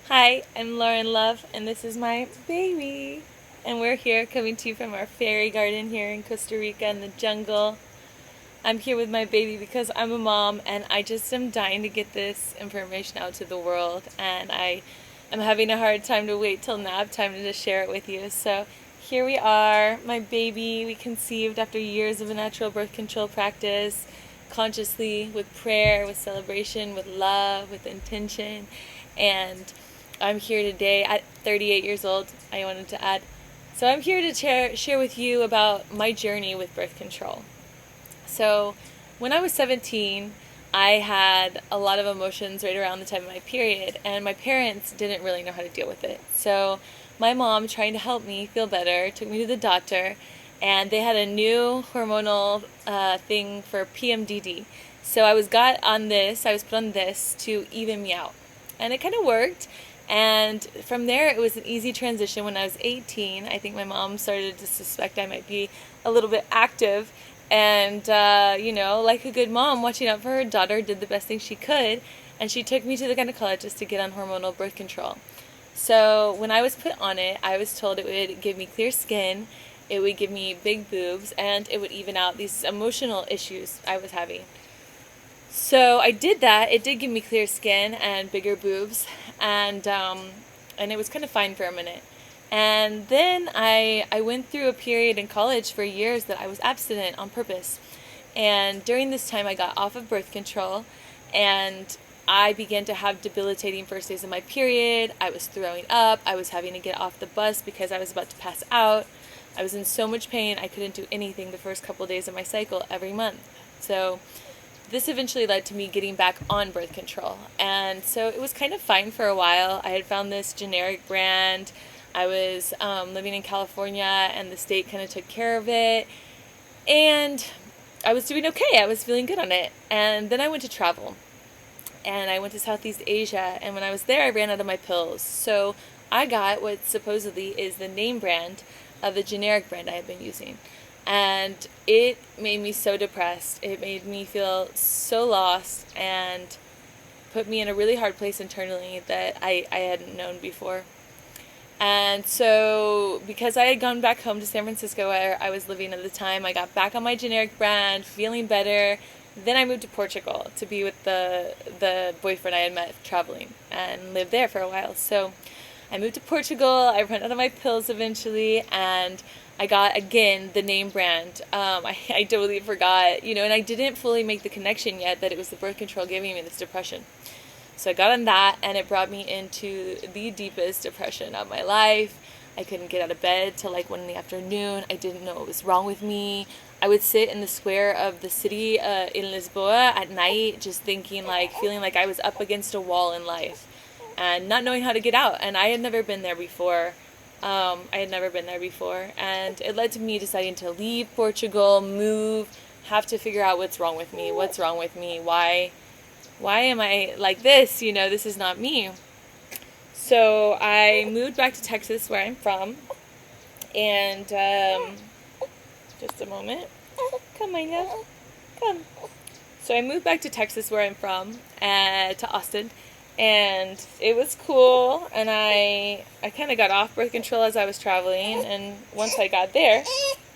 Hi, I'm Lauren Love, and this is my baby. And we're here coming to you from our fairy garden here in Costa Rica in the jungle. I'm here with my baby because I'm a mom and I just am dying to get this information out to the world. And I am having a hard time to wait till nap time to just share it with you. So here we are, my baby. We conceived after years of a natural birth control practice, consciously, with prayer, with celebration, with love, with intention. And I'm here today at 38 years old, I wanted to add. So I'm here to share with you about my journey with birth control. So when I was 17, I had a lot of emotions right around the time of my period, and my parents didn't really know how to deal with it. So my mom, trying to help me feel better, took me to the doctor, and they had a new hormonal thing for PMDD. So I was put on this to even me out. And it kind of worked. And from there, it was an easy transition. When I was 18, I think my mom started to suspect I might be a little bit active. And, like a good mom, watching out for her daughter, did the best thing she could. And she took me to the gynecologist to get on hormonal birth control. So when I was put on it, I was told it would give me clear skin, it would give me big boobs, and it would even out these emotional issues I was having. So I did that. It did give me clear skin and bigger boobs, and it was kind of fine for a minute. And then I went through a period in college for years that I was abstinent on purpose. And during this time, I got off of birth control, and I began to have debilitating first days of my period. I was throwing up. I was having to get off the bus because I was about to pass out. I was in so much pain, I couldn't do anything the first couple days of my cycle every month. So this eventually led to me getting back on birth control. And so it was kind of fine for a while. I had found this generic brand. I was living in California, and the state kind of took care of it. And I was doing okay. I was feeling good on it. And then I went to travel. And I went to Southeast Asia. And when I was there, I ran out of my pills. So I got what supposedly is the name brand of the generic brand I had been using. And it made me so depressed. It made me feel so lost and put me in a really hard place internally that I hadn't known before. And so, because I had gone back home to San Francisco where I was living at the time, I got back on my generic brand, feeling better. Then I moved to Portugal to be with the boyfriend I had met traveling and lived there for a while. So I moved to Portugal, I ran out of my pills eventually, and I got, again, the name brand. I totally forgot, and I didn't fully make the connection yet that it was the birth control giving me this depression. So I got on that, and it brought me into the deepest depression of my life. I couldn't get out of bed till like 1 in the afternoon. I didn't know what was wrong with me. I would sit in the square of the city in Lisboa at night just thinking feeling like I was up against a wall in life and not knowing how to get out. And I had never been there before. And it led to me deciding to leave Portugal, move, have to figure out what's wrong with me, why am I like this, this is not me. So I moved back to Texas, where I'm from, and, just a moment, come my love, come. So I moved back to Texas, where I'm from, to Austin, and it was cool, and I kind of got off birth control as I was traveling, and once I got there,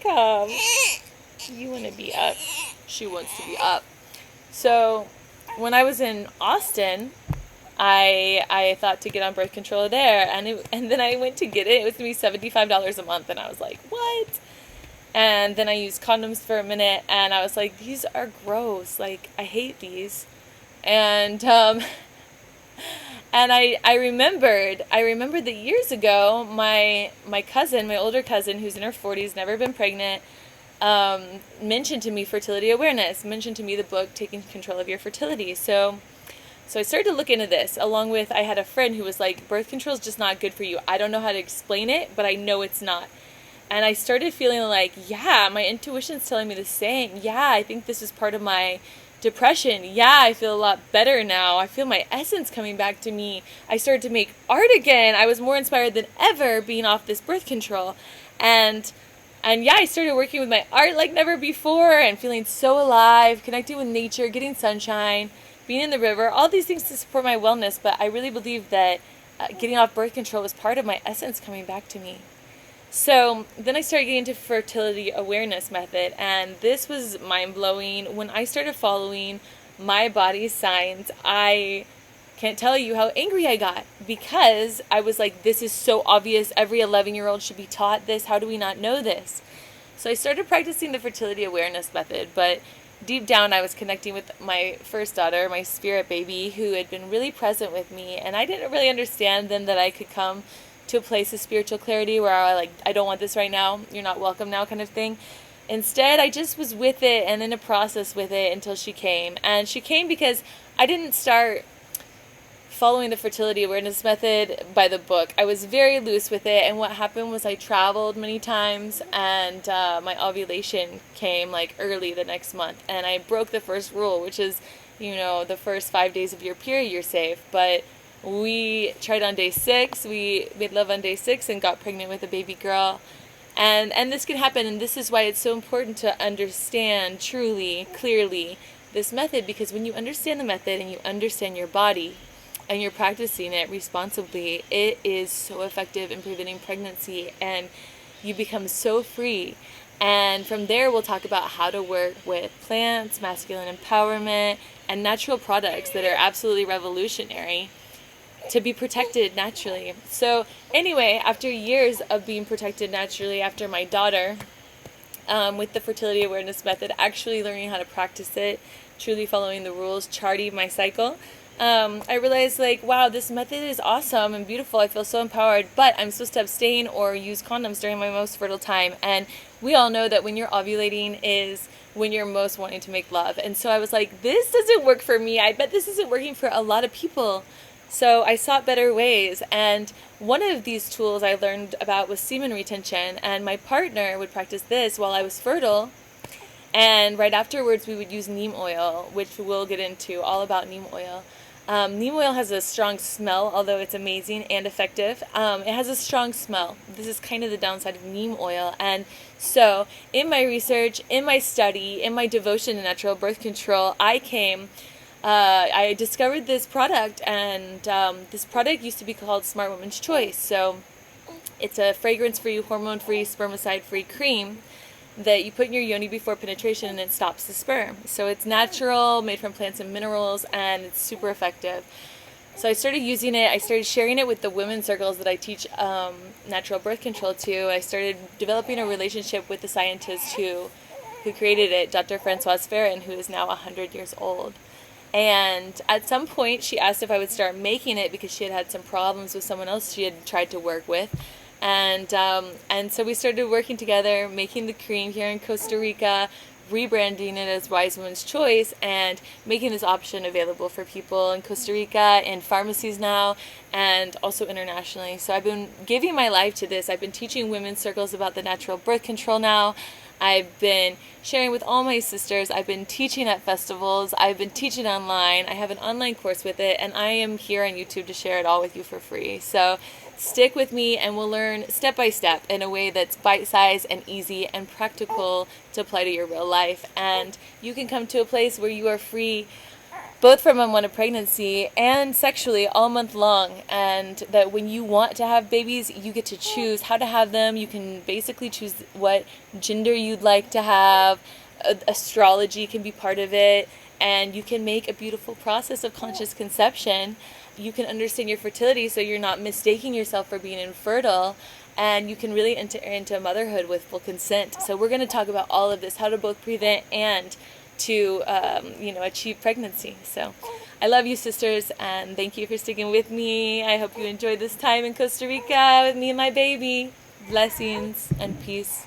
come, you want to be up, she wants to be up. So when I was in Austin, I thought to get on birth control there, and then I went to get it. It was going to be $75 a month, and I was like, what? And then I used condoms for a minute, and I was like, these are gross. Like, I hate these. And and I remembered that years ago, my cousin, my older cousin, who's in her 40s, never been pregnant, mentioned to me fertility awareness, mentioned to me the book Taking Control of Your Fertility. So I started to look into this, along with, I had a friend who was like, birth control is just not good for you. I don't know how to explain it, but I know it's not. And I started feeling like, yeah, my intuition's telling me the same. Yeah, I think this is part of my depression. Yeah, I feel a lot better now. I feel my essence coming back to me. I started to make art again. I was more inspired than ever being off this birth control. And yeah, I started working with my art like never before and feeling so alive, connecting with nature, getting sunshine, being in the river, all these things to support my wellness. But I really believe that getting off birth control was part of my essence coming back to me. So then I started getting into fertility awareness method, and this was mind-blowing. When I started following my body's signs, I can't tell you how angry I got, because I was like, this is so obvious. Every 11-year-old should be taught this. How do we not know this? So I started practicing the fertility awareness method, but deep down I was connecting with my first daughter, my spirit baby, who had been really present with me, and I didn't really understand then that I could come to a place of spiritual clarity where I don't want this right now, you're not welcome now kind of thing. Instead, I just was with it and in a process with it until she came. And she came because I didn't start following the fertility awareness method by the book. I was very loose with it, and what happened was I traveled many times, and my ovulation came like early the next month, and I broke the first rule, which is, the first 5 days of your period you're safe. But we tried on day 6, we made love on day 6 and got pregnant with a baby girl. And this can happen, and this is why it's so important to understand truly, clearly, this method, because when you understand the method and you understand your body and you're practicing it responsibly, it is so effective in preventing pregnancy, and you become so free. And from there, we'll talk about how to work with plants, masculine empowerment, and natural products that are absolutely revolutionary to be protected naturally. So anyway, after years of being protected naturally, after my daughter, with the fertility awareness method, actually learning how to practice it, truly following the rules, charting my cycle, I realized, wow, this method is awesome and beautiful. I feel so empowered, but I'm supposed to abstain or use condoms during my most fertile time. And we all know that when you're ovulating is when you're most wanting to make love. And so I was like, this doesn't work for me. I bet this isn't working for a lot of people. So I sought better ways, and one of these tools I learned about was semen retention, and my partner would practice this while I was fertile, and right afterwards we would use neem oil, which we'll get into all about neem oil. Neem oil has a strong smell, although it's amazing and effective. It has a strong smell. This is kind of the downside of neem oil. And so in my research, in my study, in my devotion to natural birth control, I discovered this product, and this product used to be called Smart Woman's Choice. So it's a fragrance-free, hormone-free, spermicide-free cream that you put in your yoni before penetration, and it stops the sperm. So it's natural, made from plants and minerals, and it's super effective. So I started using it. I started sharing it with the women's circles that I teach natural birth control to. I started developing a relationship with the scientist who created it, Dr. Françoise Ferrin, who is now 100 years old. And at some point, she asked if I would start making it because she had had some problems with someone else she had tried to work with. And so we started working together, making the cream here in Costa Rica, rebranding it as Wise Woman's Choice, and making this option available for people in Costa Rica, in pharmacies now, and also internationally. So I've been giving my life to this. I've been teaching women's circles about the natural birth control now. I've been sharing with all my sisters. I've been teaching at festivals. I've been teaching online. I have an online course with it, and I am here on YouTube to share it all with you for free. So stick with me, and we'll learn step by step in a way that's bite-sized and easy and practical to apply to your real life. And you can come to a place where you are free both from unwanted pregnancy and sexually all month long, and that when you want to have babies, you get to choose how to have them. You can basically choose what gender you'd like to have. Astrology can be part of it, and you can make a beautiful process of conscious conception. You can understand your fertility so you're not mistaking yourself for being infertile, and you can really enter into motherhood with full consent. So we're going to talk about all of this, how to both prevent and to achieve pregnancy. So I love you, sisters, and thank you for sticking with me. I hope you enjoyed this time in Costa Rica with me and my baby. Blessings and peace.